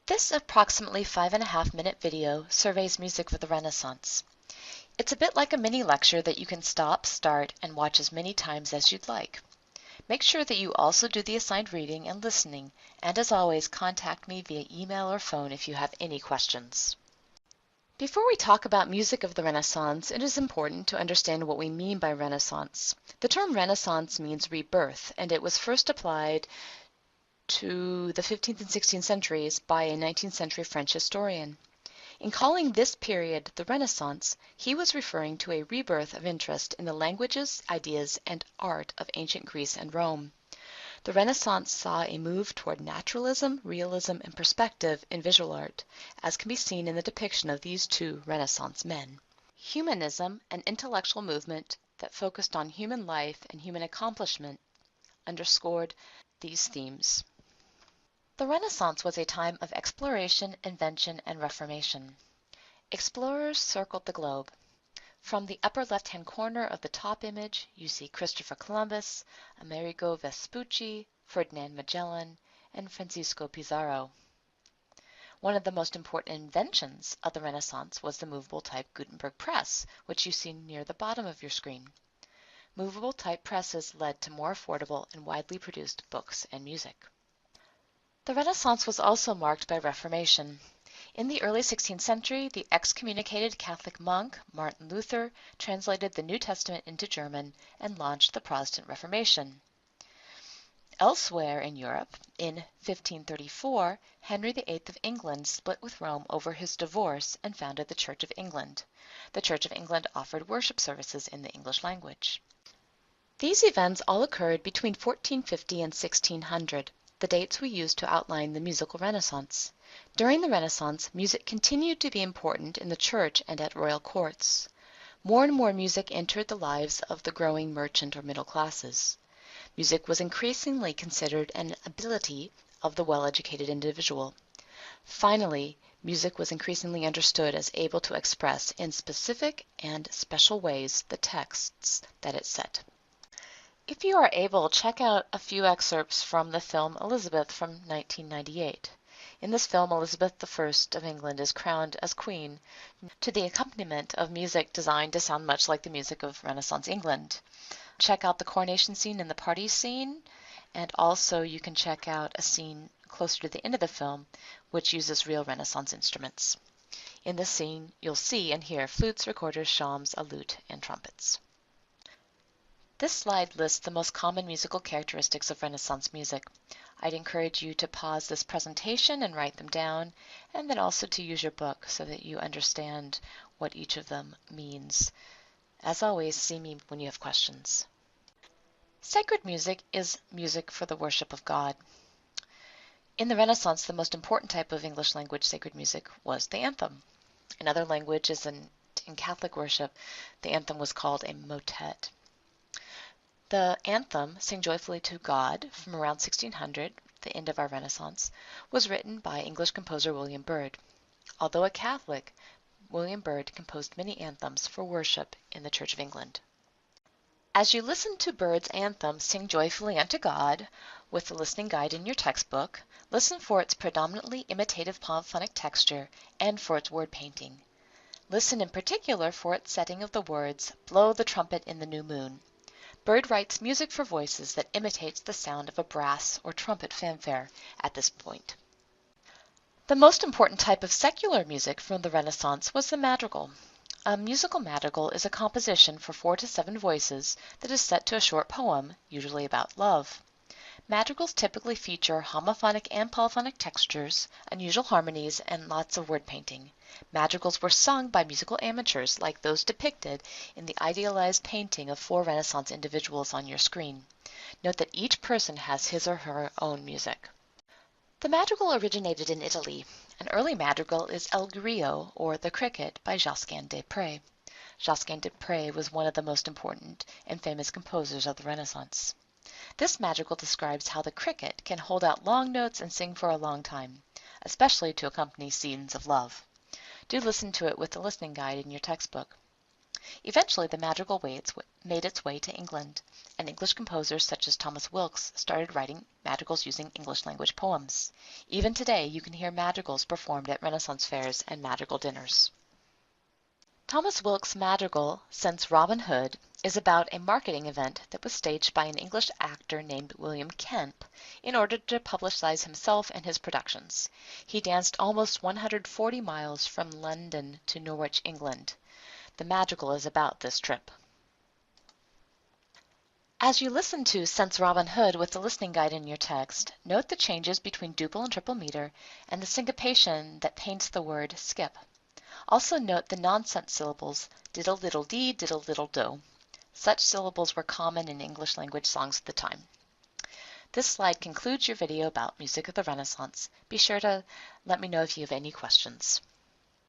This approximately 5.5-minute video surveys music of the Renaissance. It's a bit like a mini lecture that you can stop, start, and watch as many times as you'd like. Make sure that you also do the assigned reading and listening, and as always, contact me via email or phone if you have any questions. Before we talk about music of the Renaissance, it is important to understand what we mean by Renaissance. The term Renaissance means rebirth, and it was first applied to the 15th and 16th centuries by a 19th century French historian. In calling this period the Renaissance, he was referring to a rebirth of interest in the languages, ideas, and art of ancient Greece and Rome. The Renaissance saw a move toward naturalism, realism, and perspective in visual art, as can be seen in the depiction of these two Renaissance men. Humanism, an intellectual movement that focused on human life and human accomplishment, underscored these themes. The Renaissance was a time of exploration, invention, and reformation. Explorers circled the globe. From the upper left-hand corner of the top image, you see Christopher Columbus, Amerigo Vespucci, Ferdinand Magellan, and Francisco Pizarro. One of the most important inventions of the Renaissance was the movable type Gutenberg press, which you see near the bottom of your screen. Movable type presses led to more affordable and widely produced books and music. The Renaissance was also marked by Reformation. In the early 16th century, the excommunicated Catholic monk Martin Luther translated the New Testament into German and launched the Protestant Reformation. Elsewhere in Europe, in 1534, Henry VIII of England split with Rome over his divorce and founded the Church of England. The Church of England offered worship services in the English language. These events all occurred between 1450 and 1600. The dates we use to outline the musical Renaissance. During the Renaissance, music continued to be important in the church and at royal courts. More and more music entered the lives of the growing merchant or middle classes. Music was increasingly considered an ability of the well-educated individual. Finally, music was increasingly understood as able to express in specific and special ways the texts that it set. If you are able, check out a few excerpts from the film Elizabeth from 1998. In this film, Elizabeth I of England is crowned as queen to the accompaniment of music designed to sound much like the music of Renaissance England. Check out the coronation scene and the party scene, and also you can check out a scene closer to the end of the film which uses real Renaissance instruments. In this scene, you'll see and hear flutes, recorders, shawms, a lute, and trumpets. This slide lists the most common musical characteristics of Renaissance music. I'd encourage you to pause this presentation and write them down, and then also to use your book so that you understand what each of them means. As always, see me when you have questions. Sacred music is music for the worship of God. In the Renaissance, the most important type of English language sacred music was the anthem. In other languages and in Catholic worship, the anthem was called a motet. The anthem, Sing Joyfully to God, from around 1600, the end of our Renaissance, was written by English composer William Byrd. Although a Catholic, William Byrd composed many anthems for worship in the Church of England. As you listen to Byrd's anthem, Sing Joyfully unto God, with the listening guide in your textbook, listen for its predominantly imitative polyphonic texture and for its word painting. Listen in particular for its setting of the words, Blow the trumpet in the new moon. Byrd writes music for voices that imitates the sound of a brass or trumpet fanfare at this point. The most important type of secular music from the Renaissance was the madrigal. A musical madrigal is a composition for 4 to 7 voices that is set to a short poem, usually about love. Madrigals typically feature homophonic and polyphonic textures, unusual harmonies, and lots of word painting. Madrigals were sung by musical amateurs like those depicted in the idealized painting of 4 Renaissance individuals on your screen. Note that each person has his or her own music. The madrigal originated in Italy. An early madrigal is El Grillo, or The Cricket, by Josquin des Prez. Josquin des Prez was one of the most important and famous composers of the Renaissance. This madrigal describes how the cricket can hold out long notes and sing for a long time, especially to accompany scenes of love. Do listen to it with the listening guide in your textbook. Eventually, the madrigal made its way to England, and English composers such as Thomas Wilkes started writing madrigals using English language poems. Even today, you can hear madrigals performed at Renaissance fairs and madrigal dinners. Thomas Wilkes' madrigal, Since Robin Hood, is about a marketing event that was staged by an English actor named William Kemp in order to publicize himself and his productions. He danced almost 140 miles from London to Norwich, England. The madrigal is about this trip. As you listen to Since Robin Hood with the listening guide in your text, note the changes between duple and triple meter and the syncopation that paints the word skip. Also note the nonsense syllables diddle-diddle-dee, diddle-diddle-do. Such syllables were common in English language songs at the time. This slide concludes your video about music of the Renaissance. Be sure to let me know if you have any questions.